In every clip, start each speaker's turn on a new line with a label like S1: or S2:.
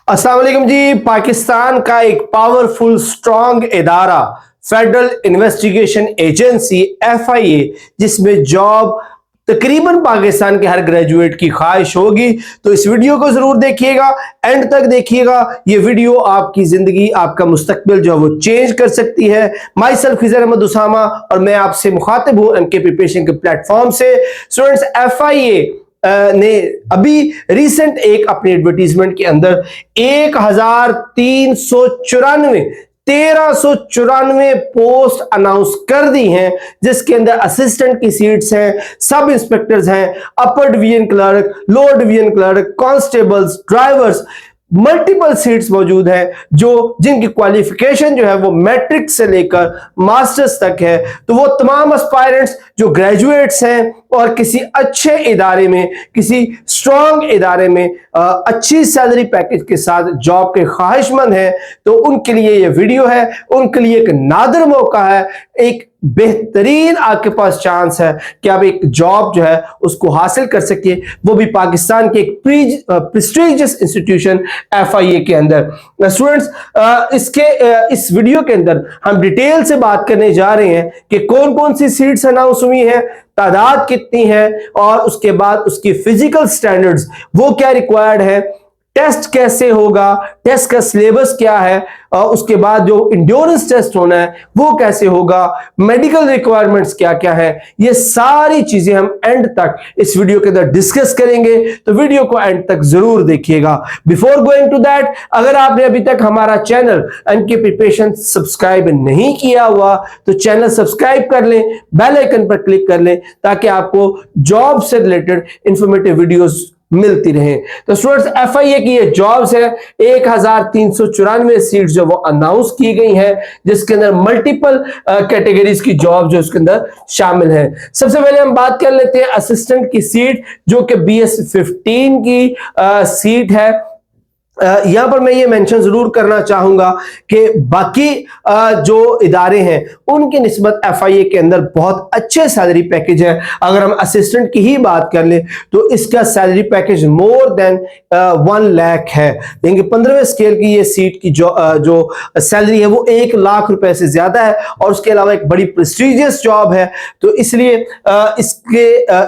S1: अस्सलाम वालेकुम जी। पाकिस्तान का एक पावरफुल स्ट्रांग इदारा फेडरल इन्वेस्टिगेशन एजेंसी FIA, जिसमें जॉब तकरीबन पाकिस्तान के हर ग्रेजुएट की ख्वाहिश होगी, तो इस वीडियो को जरूर देखिएगा, एंड तक देखिएगा। ये वीडियो आपकी जिंदगी, आपका मुस्तकबिल जो है वो चेंज कर सकती है। माई सेल्फ खिजर अहमद उसामा और मैं आपसे मुखातिब हूं MK प्रिपरेशन के प्लेटफॉर्म से। स्टूडेंट्स, FIA ने अभी रिसेंट एक अपनी एडवर्टीजमेंट के अंदर 1394 पोस्ट अनाउंस कर दी हैं, जिसके अंदर असिस्टेंट की सीट्स हैं, सब इंस्पेक्टर्स हैं, अपर division clerk, lower division clerk, constables, drivers, multiple seats मौजूद हैं जो जिनकी क्वालिफिकेशन जो है वो मैट्रिक से लेकर मास्टर्स तक है। तो वो तमाम एस्पायरेंट्स जो ग्रेजुएट्स हैं और किसी अच्छे इदारे में, किसी स्ट्रांग इदारे में अच्छी सैलरी पैकेज के साथ जॉब के ख्वाहिशमंद हैं, तो उनके लिए ये वीडियो है, उनके लिए एक नादिर मौका है, एक बेहतरीन आपके पास चांस है कि आप एक जॉब जो है उसको हासिल कर सकिए, वो भी पाकिस्तान के एक प्रेस्टीजियस इंस्टीट्यूशन FIA के अंदर। स्टूडेंट्स, इस वीडियो के अंदर हम डिटेल से बात करने जा रहे हैं कि कौन कौन सी सीट्स अनाउंस हुई हैं, तादाद कितनी है, और उसके बाद उसकी फिजिकल स्टैंडर्ड्स वो क्या रिक्वायर्ड है, टेस्ट कैसे होगा, टेस्ट का सिलेबस क्या है, और उसके बाद जो इंड्योरेंस टेस्ट होना है वो कैसे होगा, मेडिकल रिक्वायरमेंट्स क्या क्या है, ये सारी चीजें हम एंड तक इस वीडियो के अंदर डिस्कस करेंगे। तो वीडियो को एंड तक जरूर देखिएगा। बिफोर गोइंग टू दैट, अगर आपने अभी तक हमारा चैनल MK प्रिपरेशन सब्सक्राइब नहीं किया हुआ तो चैनल सब्सक्राइब कर लें, बेल आइकन पर क्लिक कर लें, ताकि आपको जॉब से रिलेटेड इंफॉर्मेटिव वीडियोस मिलती रहे। तो स्टूडेंट्स, FIA की ये जॉब्स है, 1394 सीट्स जो वो अनाउंस की गई हैं, जिसके अंदर मल्टीपल कैटेगरीज की जॉब जो उसके अंदर शामिल है। सबसे पहले हम बात कर लेते हैं असिस्टेंट की सीट, जो कि BS15 की सीट है। यहां पर मैं ये मेंशन जरूर करना चाहूंगा कि बाकी जो इदारे हैं उनकी निस्बत FIA के अंदर बहुत अच्छे सैलरी पैकेज है। अगर हम असिस्टेंट की ही बात कर ले तो इसका salary package more than 1 lakh है। देंगे 15वें स्केल की ये सीट की जो सैलरी है वो 1 लाख रुपए से ज्यादा है, और उसके अलावा एक बड़ी प्रेस्टीजियस जॉब है। तो इसलिए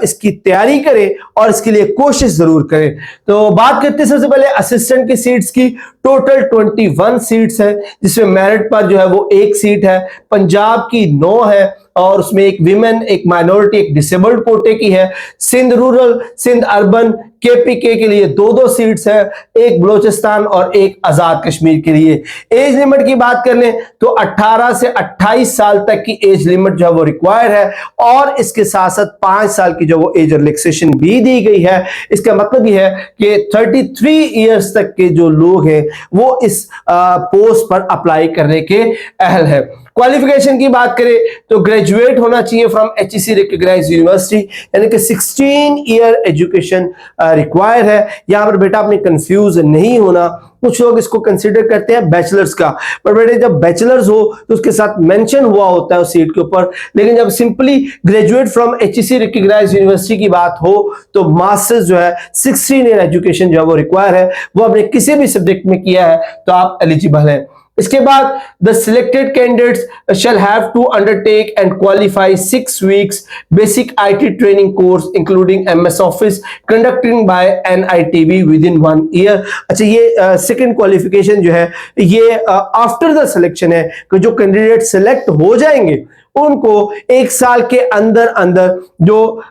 S1: इसकी तैयारी करें और इसके लिए कोशिश जरूर करें। तो बात करते हैं सबसे पहले असिस्टेंट की सीट्स की। टोटल 21 सीट्स हैं, जिसमें मेरिट पर जो है वो 1 सीट है, पंजाब की 9 है, और उसमें एक विमेन, एक माइनॉरिटी, एक डिसेबल्ड कोटे की है। Sindh rural, Sindh urban, KPK के लिए 2-2 सीट्स है, एक बलोचिस्तान और एक आजाद कश्मीर के लिए। एज लिमिट की बात कर लें तो 18 से 28 साल तक की एज लिमिट जो है वो रिक्वायर है, और इसके साथ साथ 5 साल की जो वो एज रिलैक्सेशन भी दी गई है। इसका मतलब यह है कि 33 ईयर्स तक के जो लोग हैं वो इस पोस्ट पर अप्लाई करने के अहल है। क्वालिफिकेशन की बात करें तो ग्रेजुएट होना चाहिए फ्रॉम HEC रिकॉग्नाइज्ड यूनिवर्सिटी, यानी कि 16 ईयर एजुकेशन रिक्वायर है। यहां पर बेटा आपने कंफ्यूज नहीं होना, कुछ लोग इसको कंसीडर करते हैं बैचलर्स का, पर बेटे जब बैचलर्स हो तो उसके साथ मेंशन हुआ होता है उस सीट के ऊपर, लेकिन जब simply graduate from HEC recognised university की बात हो तो मास्टर्स जो है 16 ईयर एजुकेशन जो है वो रिक्वायर है, वो आपने किसी भी सब्जेक्ट में किया है तो आप एलिजिबल हैं। इसके बाद the selected candidates shall have to undertake and qualify 6 weeks basic IT training course including MS office conducted by NITB within 1 year. अच्छा, ये सेकंड क्वालिफिकेशन जो है ये आफ्टर द सिलेक्शन है कि जो कैंडिडेट सिलेक्ट हो जाएंगे उनको 1 साल के अंदर अंदर जो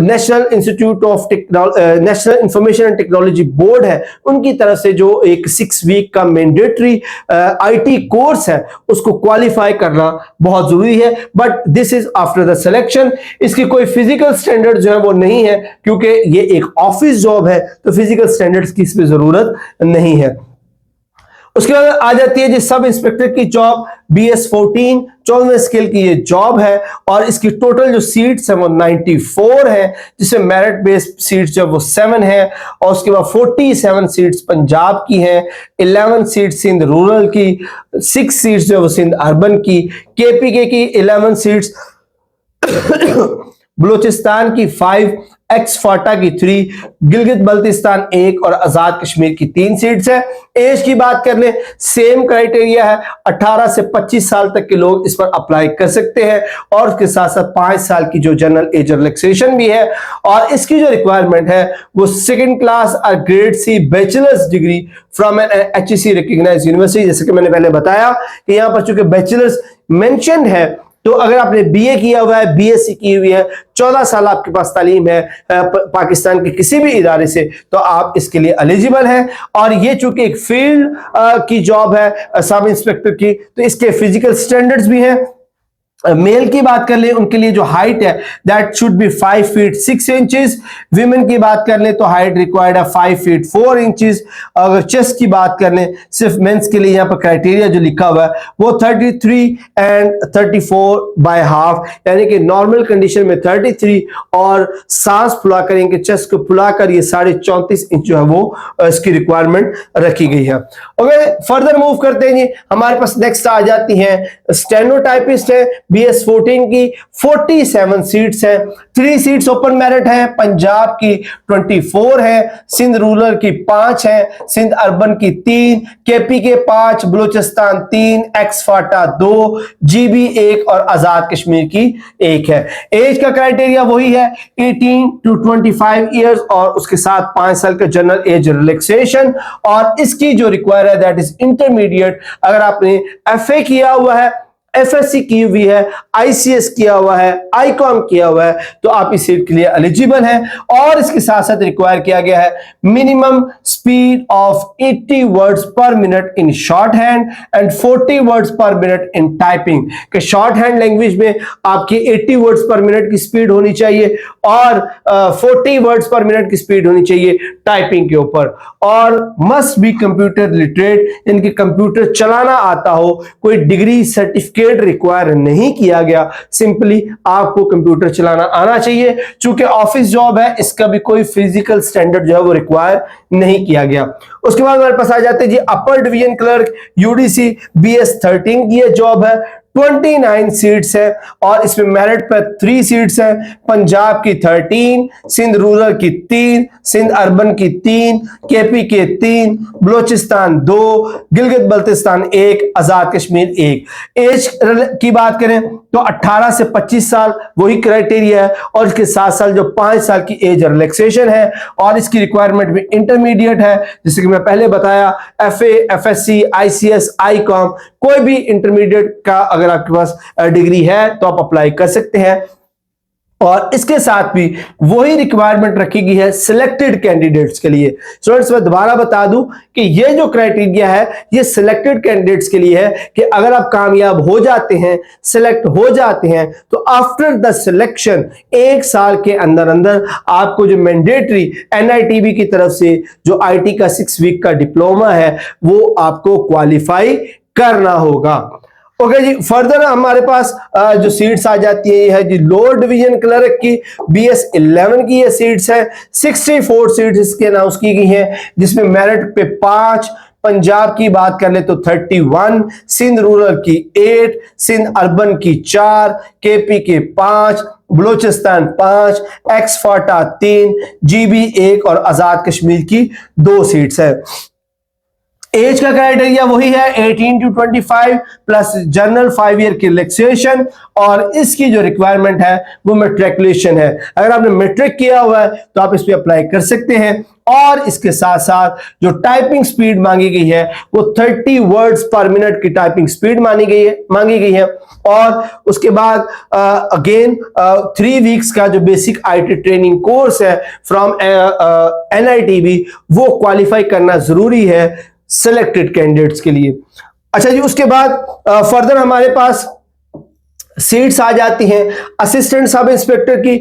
S1: national institute of national information and technology board है उनकी तरफ से जो एक 6 वीक का मैंडेटरी IT कोर्स है उसको क्वालिफाई करना बहुत जरूरी है, but this is after the selection. इसकी कोई फिजिकल स्टैंडर्ड जो है वो नहीं है, क्योंकि ये एक ऑफिस जॉब है, तो फिजिकल स्टैंडर्ड्स की इसमें जरूरत नहीं है। उसके बाद आ जाती है जी सब इंस्पेक्टर की जॉब, BS14 14वें स्केल की ये जॉब है, और इसकी टोटल जो सीट्स है वो 94 है, जिसमें मेरिट बेस्ड सीट्स जो वो 7 है, और उसके बाद 47 सीट्स पंजाब की हैं, 11 सीट्स सिंध रूरल की, 6 सीट्स जो वो सिंध अर्बन की, KPK की 11 सीट्स बलूचिस्तान की 5, एक्स फाटा की 3, गिलगित बल्तिस्तान 1 और आजाद कश्मीर की 3 सीट्स है। एज की बात कर ले, सेम क्राइटेरिया है, 18 से 25 साल तक के लोग इस पर अप्लाई कर सकते हैं और उसके साथ साथ 5 साल की जो जनरल एज रिलैक्सेशन भी है। और इसकी जो रिक्वायरमेंट है वो सेकंड क्लास और grade C bachelor's degree from an HEC recognised university. जैसे कि मैंने पहले बताया कि यहां पर चूंकि बैचलर्स मेंशन है, तो अगर आपने BA किया हुआ है, BSc की हुई है, 14 साल आपके पास तालीम है पाकिस्तान के किसी भी इदारे से, तो आप इसके लिए एलिजिबल हैं। और ये चूंकि एक फील्ड की जॉब है सब इंस्पेक्टर की, तो इसके फिजिकल स्टैंडर्ड्स भी हैं। मेल की बात कर ले, उनके लिए जो हाइट है that should be 5 feet 6 inches. Women की बात कर ले तो हाइट रिक्वायर्ड है 5 फीट 4 इंचेस। अगर चेस्ट की बात कर ले, सिर्फ मेंस के लिए यहाँ पर क्राइटेरिया जो लिखा हुआ है वो 33 एंड 34 बाय हाफ, यानी कि नॉर्मल कंडीशन में 33 और सांस फुलाकर इनके चेस्ट को फुलाकर ये 34.5 इंच जो है वो इसकी रिक्वायरमेंट रखी गई है। ओके, फर्दर मूव करते हैं जी। हमारे पास नेक्स्ट आ जाती है स्टेनोटाइपिस्ट है, BS14 की 47 सीट्स हैं। 3 सीट्स ओपन मेरिट है, पंजाब की 24 है, सिंध रूरल की 5 है, सिंध अर्बन की 3, KP के 5, बलूचिस्तान 3, एक्स फाटा 2, GB 1 और आजाद कश्मीर की 1 है। एज का क्राइटेरिया वही है 18 to 25 ईयर्स और उसके साथ 5 साल का जनरल एज रिलैक्सेशन। और इसकी जो रिक्वायर है दैट इज इंटरमीडिएट। अगर आपने FA किया हुआ है, FSC की हुई है, ICS किया हुआ है, ICOM किया हुआ है, तो आप इस सीट के लिए एलिजिबल हैं। और इसके साथ साथ रिक्वायर किया गया है मिनिमम स्पीड ऑफ 80 वर्ड्स पर minute in short hand and 40 words पर मिनट इन टाइपिंग। कि शॉर्ट हैंड लैंग्वेज में आपकी 80 वर्ड्स पर मिनट की स्पीड होनी चाहिए और 40 वर्ड्स पर मिनट की स्पीड होनी चाहिए टाइपिंग के ऊपर। और मस्ट बी कंप्यूटर लिटरेट, इनके कंप्यूटर चलाना आता हो, कोई डिग्री सर्टिफिकेट रिक्वायर नहीं किया गया, सिंपली आपको कंप्यूटर चलाना आना चाहिए। चूंकि ऑफिस जॉब है, इसका भी कोई फिजिकल स्टैंडर्ड जो है वो रिक्वायर नहीं किया गया। उसके बाद हमारे पास आ जाते हैं जी upper division clerk UDC BS13 की ये जॉब है। 29 सीट्स है और इसमें मेरिट पर 3 सीट्स है, पंजाब की 13, सिंध रूरल की 3, सिंध अर्बन की 3, KP के 3, बलूचिस्तान 2, गिलगित बल्तिस्तान 1, आजाद कश्मीर 1। एज की बात करें तो 18 से 25 साल वही क्राइटेरिया है और इसके 7 साल जो 5 साल की एज रिलैक्सेशन है। और इसकी रिक्वायरमेंट भी इंटरमीडिएट है, जैसे कि मैं पहले बताया FA, FSC, ICS, ICOM, कोई भी इंटरमीडिएट का अगर आपके पास डिग्री है तो आप अप्लाई कर सकते हैं। और इसके साथ भी वही रिक्वायरमेंट रखी गई है सिलेक्टेड कैंडिडेट्स के लिए। स्टूडेंट्स मैं दोबारा बता दूं कि ये जो क्राइटेरिया है ये सिलेक्टेड कैंडिडेट्स के लिए है कि अगर आप कामयाब हो जाते हैं, सिलेक्ट हो जाते हैं, तो आफ्टर द सिलेक्शन 1 साल के अंदर अंदर आपको जो मैंडेटरी NITB की तरफ से जो IT का 6 वीक का डिप्लोमा है वो आपको क्वालिफाई करना होगा। ओके जी, फर्दर हमारे पास जो सीट्स आ जाती है ये है जी लोअर डिवीजन क्लर्क की BS11 की ये सीट्स है। 64 सीट्स इसके अनाउंस की गई हैं, जिसमें मेरिट पे 5, पंजाब की बात कर ले तो 31, सिंध रूरल की 8, सिंध अर्बन की 4, KP के 5, बलूचिस्तान 5, एक्स फाटा 3, GB 1 और आजाद कश्मीर की 2 सीट्स है। एज का क्राइटेरिया वही है 18 to 25 प्लस जनरल 5 ईयर की रिलैक्सेशन। और इसकी जो रिक्वायरमेंट है वो मैट्रिकुलेशन है। अगर आपने मैट्रिक किया हुआ है तो आप इस पे अप्लाई कर सकते हैं। और इसके साथ साथ जो टाइपिंग स्पीड मांगी गई है वो 30 वर्ड्स पर मिनट की टाइपिंग स्पीड मांगी गई है। और उसके बाद अगेन 3 वीक्स का जो बेसिक IT ट्रेनिंग कोर्स है फ्रॉम NITB वो क्वालिफाई करना जरूरी है सिलेक्टेड कैंडिडेट्स के लिए। अच्छा जी, उसके बाद फर्दर हमारे पास सीट्स आ जाती हैं असिस्टेंट सब इंस्पेक्टर की,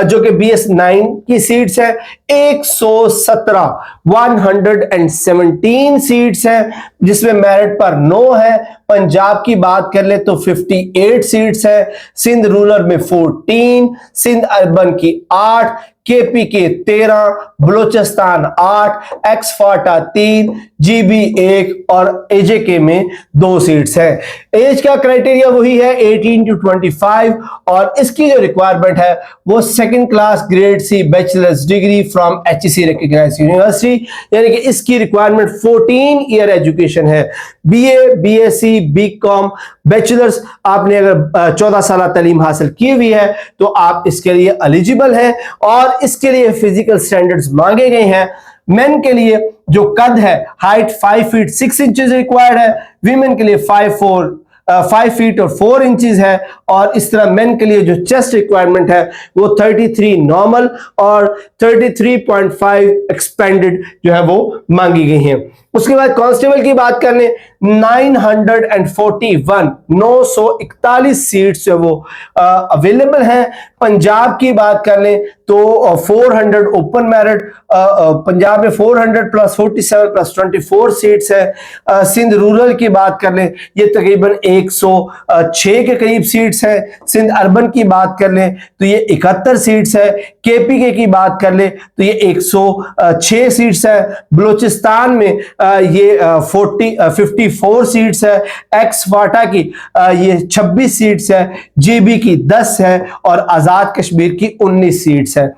S1: जो कि BS9 की सीट्स है। 117 सीट्स हैं, जिसमें मेरिट पर 9 है। पंजाब की बात कर ले तो 58 सीट्स है, सिंध रूरल में 14, सिंध अर्बन की 8, केपी के 13, बलूचिस्तान 8, एक्सफाटा 3, जीबी 1 और एजेके में 2 सीट्स है। एज का क्राइटेरिया वही है 18 to 25 और इसकी जो रिक्वायरमेंट है वो second class grade C bachelor's degree from HEC recognised university, यानी कि इसकी रिक्वायरमेंट 14 ईयर एजुकेशन है। बीए, बीएससी, बीकॉम, बैचलर्स आपने अगर 14 साल तालीम हासिल की हुई है तो आप इसके लिए एलिजिबल हैं और इसके लिए फिजिकल स्टैंडर्ड्स मांगे गए हैं। मेन के लिए जो कद है हाइट 5 फीट 6 इंचेस रिक्वायर्ड है, वीमेन के लिए 5 फीट और 4 इंचेस है और इस तरह मेन के लिए जो चेस्ट रिक्वायरमेंट है वो 33 नॉर्मल और 33.5 एक्सपेंडेड जो है वो मांगी गई है। उसके बाद कांस्टेबल की बात कर लें 941 सीट्स जो वो अवेलेबल हैं। पंजाब की बात कर लें तो 400 ओपन मेरिट, पंजाब में 400 प्लस 47 प्लस 24 सीट्स है। सिंध रूरल की बात कर लें ये तकरीबन 106 के करीब सीट्स है। सिंध अर्बन की बात कर लें तो ये 71 सीट्स है। केपीके की बात कर लें तो ये 106 सीट्स है। बलूचिस्तान में ये 54 सीट्स है। एक्सफाटा की ये 26 सीट्स है। जीबी की 10 है और आजाद कश्मीर की 19 सीट्स है।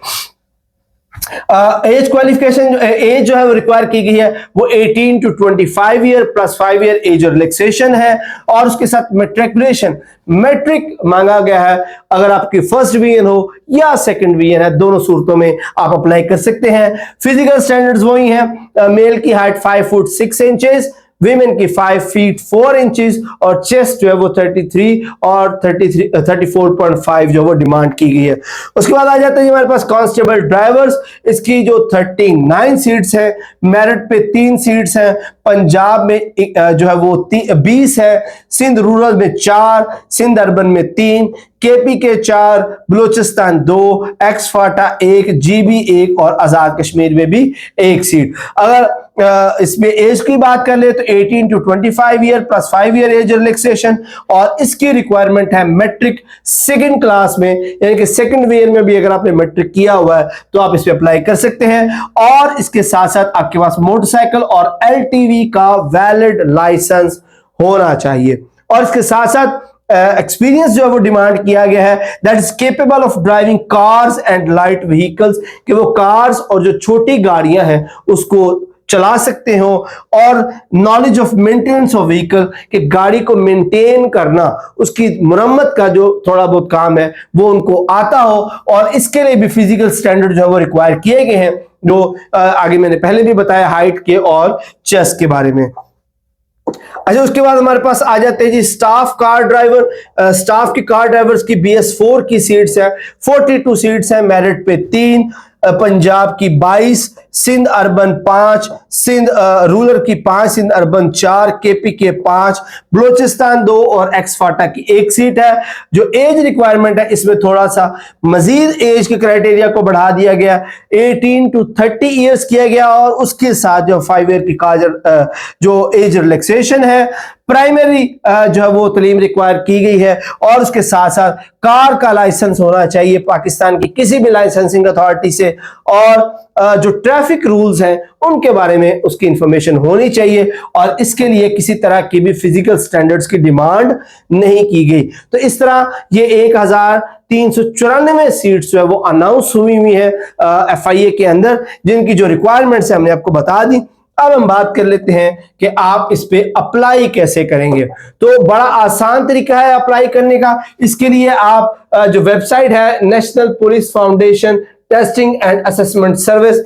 S1: एज क्वालिफिकेशन एज जो है वो रिक्वायर की गई है वो 18 to 25 year plus 5 year age relaxation है और उसके साथ मैट्रिकुलेशन मैट्रिक मांगा गया है। अगर आपकी फर्स्ट डिवीजन हो या सेकंड डिवीजन है दोनों सूरतों में आप अप्लाई कर सकते हैं। फिजिकल स्टैंडर्ड्स वही हैं, मेल की हाइट 5 फुट 6 इंचेस, वीमेन की 5 फीट 4 इंचेस और चेस्ट जो है वो 33 और 34.5 जो वो डिमांड की गई है। उसके बाद आ जाते हैं हमारे पास कांस्टेबल ड्राइवर्स, इसकी जो 39 सीट्स है, मेरिट पे 3 सीट्स हैं। पंजाब में जो है वो 20 है, सिंध रूरल में 4, सिंध अर्बन में 3, केपी के 4, बलूचिस्तान 2, एक्सफाटा 1, जीबी 1 और आजाद कश्मीर में भी 1 सीट। अगर इसमें एज की बात कर ले तो 18 to 25 year plus 5 year age relaxation और इसकी रिक्वायरमेंट है मैट्रिक सेकंड क्लास में, यानी कि सेकंड ईयर में भी अगर आपने मैट्रिक किया हुआ है तो आप इस पे अप्लाई कर सकते हैं। और इसके साथ साथ आपके पास मोटरसाइकिल और एलटीवी का वैलिड लाइसेंस होना चाहिए और इसके साथ साथ एक्सपीरियंस जो है वो डिमांड किया गया है that is capable of driving cars and light vehicles, कि वो कार्स और जो छोटी गाड़ियां हैं उसको चला सकते हो और knowledge of maintenance of vehicle, कि गाड़ी को मेंटेन करना उसकी मुरम्मत का जो थोड़ा बहुत काम है वो उनको आता हो और इसके लिए भी फिजिकल स्टैंडर्ड जो है वो रिक्वायर किए गए हैं जो आगे मैंने पहले भी बताया हाइट के और चेस्ट के बारे में। अच्छा, उसके बाद हमारे पास आ जाते हैं जी स्टाफ कार ड्राइवर। स्टाफ की कार ड्राइवर्स की BS4 की सीट्स है, 42 सीट्स है, मेरिट पे 3, पंजाब की 22, सिंध अर्बन 5, सिंध रूरल की 5, सिंध अर्बन 4, केपी के 5, बलूचिस्तान 2 और एक्सफाटा की 1 सीट है। जो एज रिक्वायरमेंट है इसमें थोड़ा सा मजीद एज के क्राइटेरिया को बढ़ा दिया गया, 18 to 30 ईयर्स किया गया और उसके साथ जो 5 ईयर की जो एज रिलैक्सेशन है। प्राइमरी जो है वो तालीम रिक्वायर की गई है और उसके साथ साथ कार का लाइसेंस होना चाहिए पाकिस्तान की किसी भी लाइसेंसिंग अथॉरिटी से और जो ट्रैफिक रूल्स हैं उनके बारे में उसकी इंफॉर्मेशन होनी चाहिए और इसके लिए किसी तरह की भी फिजिकल स्टैंडर्ड्स की डिमांड नहीं की गई। तो इस तरह ये 1394 सीट्स जो है वो अनाउंस हुई है FIA के अंदर, जिनकी जो रिक्वायरमेंट्स है हमने आपको बता दी। अब हम बात कर लेते हैं कि आप इस पे अप्लाई कैसे करेंगे। तो बड़ा आसान तरीका है अप्लाई करने का। इसके लिए आप जो वेबसाइट है national police foundation testing and assessment service,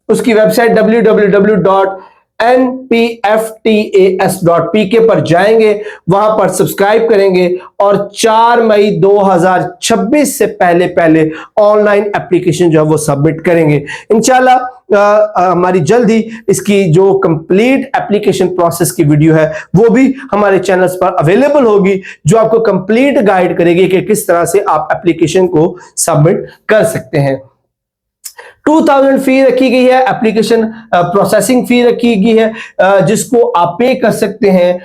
S1: उसकी वेबसाइट www.npftas.pk पर जाएंगे, वहां पर सब्सक्राइब करेंगे और 4 मई 2026 से पहले ऑनलाइन एप्लीकेशन जो है वो सबमिट करेंगे। इंशाल्लाह हमारी जल्द ही इसकी जो कंप्लीट एप्लीकेशन प्रोसेस की वीडियो है वो भी हमारे चैनल्स पर अवेलेबल होगी, जो आपको कंप्लीट गाइड करेगी कि किस तरह से आप एप्लीकेशन को सबमिट कर सकते हैं। 2000 फी रखी गई है, एप्लीकेशन प्रोसेसिंग फी रखी गई है जिसको आप पे कर सकते हैं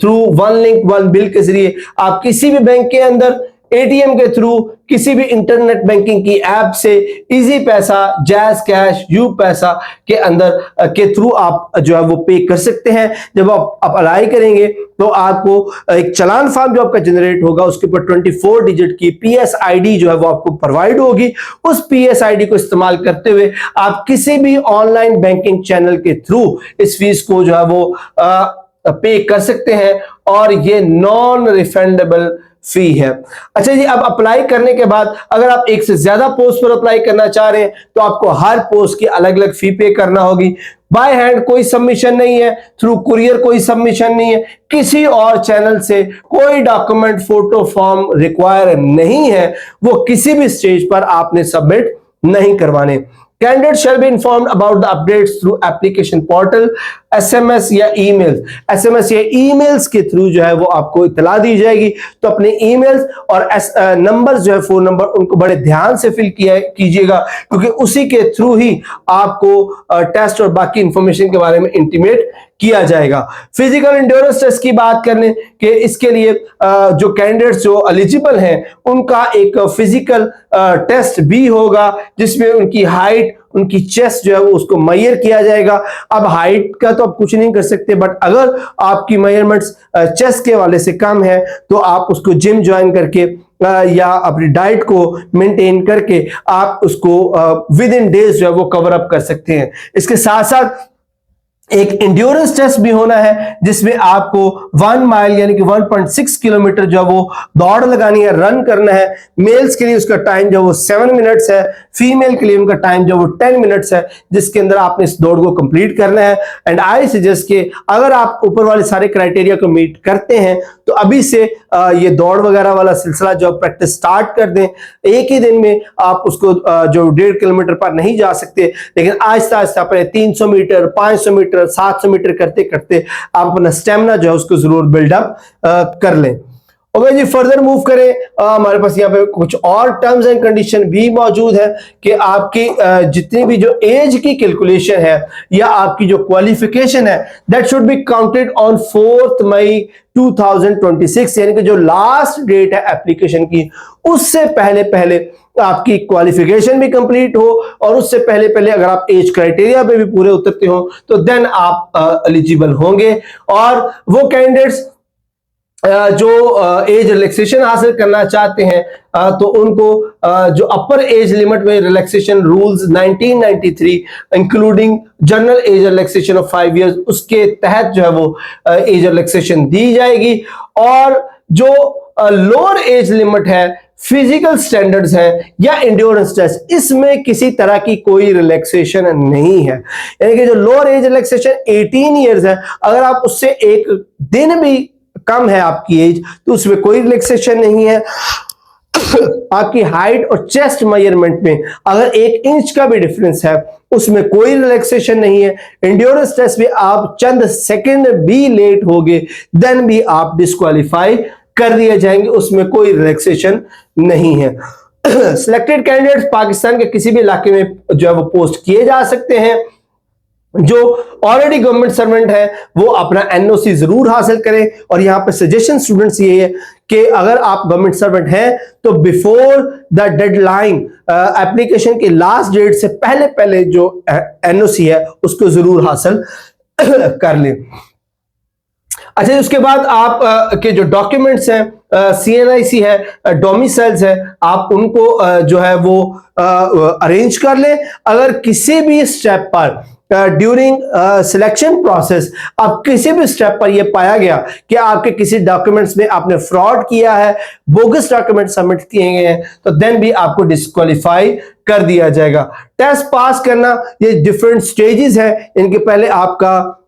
S1: through one link one bill के जरिए। आप किसी भी बैंक के अंदर एटीएम के थ्रू, किसी भी इंटरनेट बैंकिंग की ऐप से, इजी पैसा, जैज कैश, यू पैसा के अंदर के थ्रू आप जो है वो पे कर सकते हैं। जब आप अप्लाई करेंगे तो आपको एक चालान फॉर्म जो आपका जनरेट होगा उसके ऊपर 24 डिजिट की पीएस आईडी जो है वो आपको प्रोवाइड होगी। उस पीएस आईडी को इस्तेमाल करते हुए आप किसी भी ऑनलाइन बैंकिंग चैनल के थ्रू इस फीस को जो है वो पे कर सकते हैं और ये नॉन रिफंडेबल फी है। अच्छा जी, अब अप्लाई करने के बाद अगर आप एक से ज्यादा पोस्ट पर अप्लाई करना चाह रहे हैं तो आपको हर पोस्ट की अलग अलग फी पे करना होगी। बाय हैंड कोई सबमिशन नहीं है, थ्रू कुरियर कोई सबमिशन नहीं है, किसी और चैनल से कोई डॉक्यूमेंट, फोटो, फॉर्म रिक्वायर नहीं है, वो किसी भी स्टेज पर आपने सबमिट नहीं करवाने। Candidate shall be informed about the updates through application portal, SMS या ईमेल। SMS या ईमेल्स के थ्रू जो है वो आपको इतला दी जाएगी। तो अपने ईमेल्स और नंबर जो है, फोन नंबर, उनको बड़े ध्यान से फिल कीजिएगा क्योंकि उसी के थ्रू ही आपको टेस्ट और बाकी इंफॉर्मेशन के बारे में इंटीमेट किया जाएगा। फिजिकल एंड्योरेंस टेस्ट की बात करने के इसके लिए जो कैंडिडेट्स जो एलिजिबल हैं उनका एक फिजिकल टेस्ट भी होगा जिसमें उनकी हाइट, उनकी चेस्ट जो है वो उसको मेजर किया जाएगा। अब हाइट का तो आप कुछ नहीं कर सकते, बट अगर आपकी मेजरमेंट्स चेस्ट के वाले से कम है तो आप उसको जिम ज्वाइन करके या अपनी डाइट को मेंटेन करके आप उसको विद इन डेज जो है वो कवर अप कर सकते हैं। इसके साथ साथ एक इंड्योरेंस टेस्ट भी होना है जिसमें आपको 1 माइल यानी कि 1.6 किलोमीटर जो वो दौड़ लगानी है, रन करना है। मेल्स के लिए उसका टाइम जो वो 7 मिनट्स है, फीमेल के लिए उनका टाइम जो वो 10 मिनट्स है, जिसके अंदर आपने इस दौड़ को कंप्लीट करना है। एंड आई सजेस्ट कि अगर आप ऊपर वाले सारे क्राइटेरिया को मीट करते हैं तो अभी से ये दौड़ वगैरह वाला सिलसिला जो प्रैक्टिस स्टार्ट कर दें। एक ही दिन में आप उसको जो 1.5 किलोमीटर पर नहीं जा सकते, लेकिन आहिस्ता आहिस्ता अपने 300 मीटर, 500 मीटर, 700 मीटर करते करते आप अपना स्टेमिना जो है उसको जरूर बिल्डअप कर लें। ओके जी, फर्दर मूव करें। हमारे पास यहाँ पे कुछ और टर्म्स एंड कंडीशन भी मौजूद है कि आपकी जितनी भी जो एज की कैलकुलेशन है या आपकी जो क्वालिफिकेशन है, that should be counted on 4 मई 2026, यानी कि जो लास्ट डेट है एप्लीकेशन की, उससे पहले पहले आपकी क्वालिफिकेशन भी कंप्लीट हो और उससे पहले पहले अगर आप एज क्राइटेरिया पे भी पूरे उतरते हो तो देन आप एलिजिबल होंगे। और वो कैंडिडेट्स जो एज रिलैक्सेशन हासिल करना चाहते हैं तो उनको जो अपर एज लिमिट में relaxation rules 1993 including general age relaxation of 5 years, उसके तहत जो है वो एज रिलैक्सेशन दी जाएगी। और जो लोअर एज लिमिट है, फिजिकल स्टैंडर्ड्स है या इंड्योरेंस टेस्ट, इसमें किसी तरह की कोई रिलैक्सेशन नहीं है। यानी कि जो लोअर एज रिलैक्सेशन 18 इयर्स है, अगर आप उससे एक दिन भी कम है आपकी एज तो उसमें कोई रिलैक्सेशन नहीं है। आपकी हाइट और चेस्ट मेजरमेंट में अगर 1 इंच का भी डिफरेंस है उसमें कोई रिलैक्सेशन नहीं है। इंड्योरेंस टेस्ट में आप चंद सेकंड भी लेट होगे देन भी आप डिस्क्वालीफाई कर दिए जाएंगे, उसमें कोई रिलैक्सेशन नहीं है। सिलेक्टेड कैंडिडेट्स पाकिस्तान के किसी भी इलाके में जो है वो पोस्ट किए जा सकते हैं। जो ऑलरेडी गवर्नमेंट सर्वेंट है वो अपना एनओसी जरूर हासिल करें। और यहां पर सजेशन स्टूडेंट्स ये है कि अगर आप गवर्नमेंट सर्वेंट हैं तो बिफोर द डेडलाइन, एप्लीकेशन की लास्ट डेट से पहले पहले जो एनओसी है उसको जरूर हासिल कर लें। अच्छा, उसके बाद आप के जो डॉक्यूमेंट्स हैं, CNIC है, डोमिसाइल्स है, आप उनको जो है वो अरेंज कर लें। अगर किसी भी स्टेप पर ड्यूरिंग सिलेक्शन प्रोसेस आप किसी भी स्टेप पर यह पाया गया कि आपके किसी डॉक्यूमेंट्स में आपने फ्रॉड किया है, बोगस डॉक्यूमेंट सबमिट किए गए हैं, तो देन भी आपको डिस्क्वालीफाई कर दिया जाएगा। टेस्ट पास करना, ये डिफरेंट स्टेजेस है। इनके पहले आपका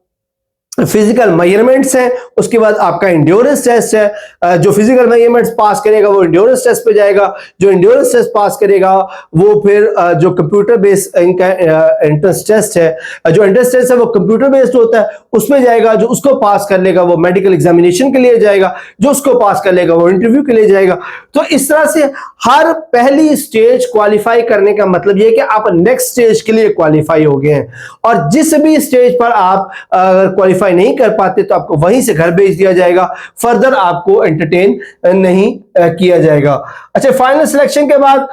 S1: फिजिकल मेजरमेंट्स हैं, उसके बाद आपका इंड्योरेंस टेस्ट है। जो फिजिकल मेजरमेंट्स पास करेगा वो इंड्योरेंस टेस्ट पे जाएगा, जो इंड्योरेंस टेस्ट पास करेगा वो फिर जो कंप्यूटर बेस्ड इनका एंट्रेंस टेस्ट है, जो एंट्रेंस टेस्ट है वो कंप्यूटर बेस्ड होता है, उसमें जाएगा। जो उसको पास कर लेगा वो मेडिकल एग्जामिनेशन के लिए जाएगा, जो उसको पास कर लेगा वो इंटरव्यू के लिए जाएगा। तो इस तरह से हर पहली स्टेज क्वालिफाई करने का मतलब यह कि आप नेक्स्ट स्टेज के लिए क्वालिफाई हो गए हैं। और जिस भी स्टेज पर आप क्वालिफाई क्वालिफाई नहीं कर पाते तो आपको वहीं से घर भेज दिया जाएगा, फर्दर आपको एंटरटेन नहीं किया जाएगा। अच्छा, फाइनल सिलेक्शन के बाद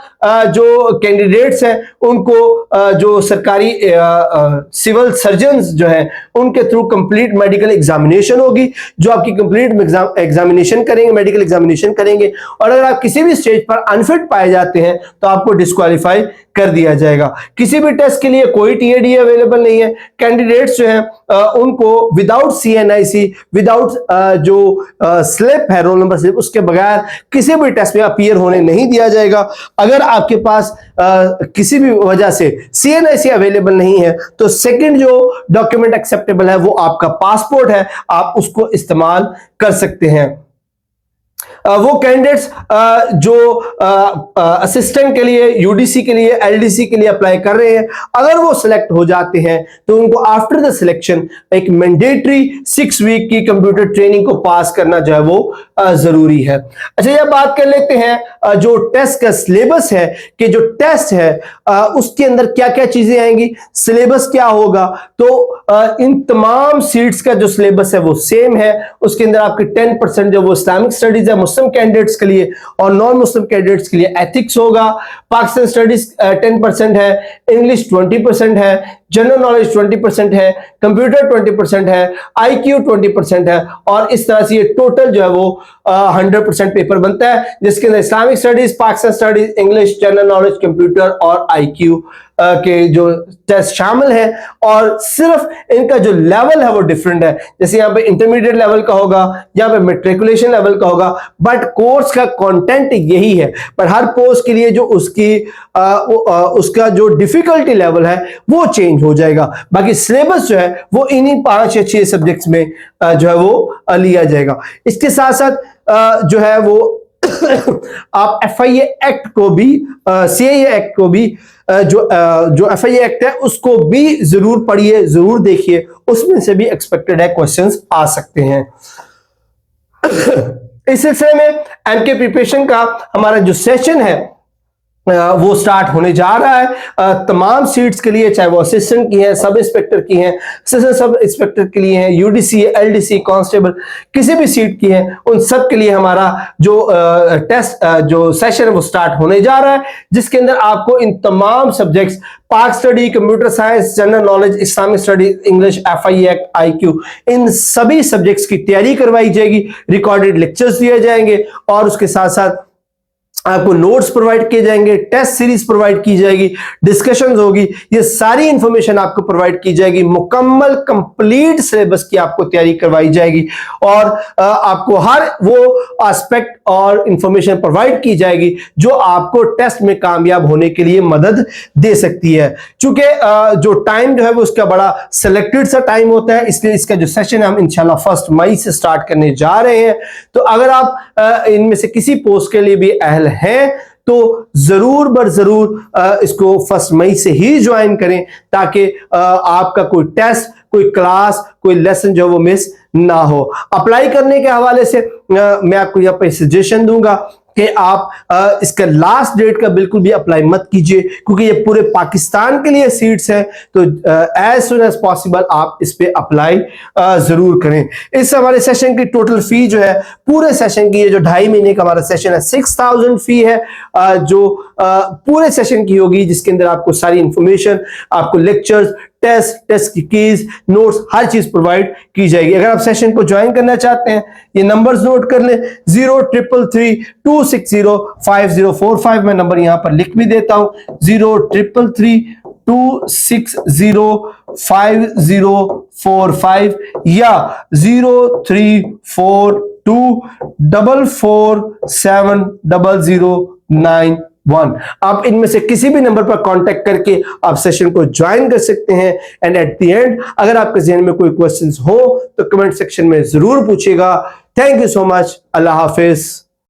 S1: जो कैंडिडेट्स हैं उनको जो सरकारी सिविल सर्जन्स जो है उनके थ्रू कंप्लीट मेडिकल एग्जामिनेशन होगी, जो आपकी कंप्लीट एग्जामिनेशन करेंगे, मेडिकल एग्जामिनेशन करेंगे, और अगर आप किसी भी स्टेज पर अनफिट पाए जाते हैं तो आपको डिस्क्वालीफाई कर दिया जाएगा। किसी भी टेस्ट के लिए कोई टीएडी अवेलेबल नहीं है। कैंडिडेट्स जो हैं उनको विदाउट सीएनआईसी, विदाउट जो स्लिप है, रोल नंबर स्लिप, उसके बगैर किसी भी टेस्ट में अपीयर होने नहीं दिया जाएगा। अगर आपके पास किसी भी वजह से सीएनआईसी अवेलेबल नहीं है तो सेकंड जो डॉक्यूमेंट एक्सेप्टेबल है वो आपका पासपोर्ट है, आप उसको इस्तेमाल कर सकते हैं। वो कैंडिडेट्स जो असिस्टेंट के लिए, यूडीसी के लिए, एलडीसी के लिए अप्लाई कर रहे हैं, अगर वो सिलेक्ट हो जाते हैं तो उनको आफ्टर द सिलेक्शन एक मैंडेटरी 6 वीक की कंप्यूटर ट्रेनिंग को पास करना जो है वो जरूरी है। अच्छा, यह बात कर लेते हैं जो टेस्ट का सिलेबस है कि जो टेस्ट है उसके अंदर क्या क्या चीजें आएंगी, सिलेबस क्या होगा। तो इन तमाम सीट्स का जो सिलेबस है वो सेम है। उसके अंदर आपके 10% जो वो इस्लामिक स्टडीज है मुस्लिम कैंडिडेट्स के लिए, और नॉन मुस्लिम कैंडिडेट्स के लिए एथिक्स होगा। पाकिस्तान स्टडीज 10% है, इंग्लिश 20% है, जनरल नॉलेज 20% है, कंप्यूटर 20% है, आईक्यू 20% है, और इस तरह से ये टोटल जो है वो 100% पेपर बनता है, जिसके अंदर Islamic studies, Pakistan studies, English, general knowledge, computer और आईक्यू के जो टेस्ट शामिल है। और सिर्फ इनका जो लेवल है वो डिफरेंट है, जैसे यहाँ पे इंटरमीडिएट लेवल का होगा, यहाँ पे मैट्रिकुलेशन लेवल का होगा, बट कोर्स का कंटेंट यही है। पर हर पोस्ट के लिए जो उसकी उसका जो डिफिकल्टी लेवल है वो चेंज हो जाएगा। बाकी सिलेबस जो है वो इन्हीं 5 या 6 सब्जेक्ट्स में जो है वो लिया जाएगा। इसके साथ साथ जो है वो आप एफआईए एक्ट को भी, सीएए एक्ट को भी, जो एफआईए एक्ट है उसको भी जरूर पढ़िए, जरूर देखिए, उसमें से भी एक्सपेक्टेड है क्वेश्चंस आ सकते हैं। इस सिलसिले में एमके प्रिपरेशन का हमारा जो सेशन है वो स्टार्ट होने जा रहा है। तमाम सीट्स के लिए, चाहे वो असिस्टेंट की है, सब इंस्पेक्टर की है, असिस्टेंट सब इंस्पेक्टर के लिए है, यूडीसी, एलडीसी, कांस्टेबल, किसी भी सीट की है, उन सब के लिए हमारा जो टेस्ट जो सेशन है वो स्टार्ट होने जा रहा है, जिसके अंदर आपको इन तमाम subjects, Pak study, computer science, general knowledge, Islamic study, English, FI act, IQ, इन सभी सब्जेक्ट्स की तैयारी करवाई जाएगी। रिकॉर्डेड लेक्चर्स दिए जाएंगे और उसके साथ साथ आपको नोट्स प्रोवाइड किए जाएंगे, टेस्ट सीरीज प्रोवाइड की जाएगी, डिस्कशंस होगी, ये सारी इंफॉर्मेशन आपको प्रोवाइड की जाएगी। मुकम्मल कंप्लीट सिलेबस की आपको तैयारी करवाई जाएगी और आपको हर वो एस्पेक्ट और इंफॉर्मेशन प्रोवाइड की जाएगी जो आपको टेस्ट में कामयाब होने के लिए मदद दे सकती है। चूंकि जो टाइम जो है वो उसका बड़ा सिलेक्टेड सा टाइम होता है, इसलिए इसका जो सेशन हम इंशाल्लाह 1 मई से स्टार्ट करने जा रहे हैं। तो अगर आप इनमें से किसी पोस्ट के लिए भी अहल हैं तो जरूर बर जरूर इसको 1 मई से ही ज्वाइन करें, ताकि आपका कोई टेस्ट, कोई क्लास, कोई लेसन जो वो मिस ना हो। अप्लाई करने के हवाले से मैं आपको यहाँ पे सजेशन दूंगा कि आप इसका लास्ट डेट का बिल्कुल भी अप्लाई मत कीजिए, क्योंकि ये पूरे पाकिस्तान के लिए सीट्स हैं। तो एज सुन एज पॉसिबल आप इस पे अप्लाई जरूर करें। इस हमारे सेशन की टोटल फी जो है, पूरे सेशन की, ये जो 2.5 महीने का हमारा सेशन है, 6000 फी है, जो पूरे सेशन की होगी, जिसके अंदर आपको सारी इंफॉर्मेशन, आपको लेक्चर्स, टेस्ट की कीज, नोट्स, हर चीज प्रोवाइड की जाएगी। अगर आप सेशन को ज्वाइन करना चाहते हैं, ये नंबर्स नोट कर लें, 0333-260-5045। मैं नंबर यहां पर लिख भी देता हूं, 0333-260-5045 या 0342447091। आप इनमें से किसी भी नंबर पर कांटेक्ट करके आप सेशन को ज्वाइन कर सकते हैं। एंड एट द एंड अगर आपके ज़हन में कोई क्वेश्चंस हो तो कमेंट सेक्शन में जरूर पूछिएगा। Thank you so much. Allah Hafiz.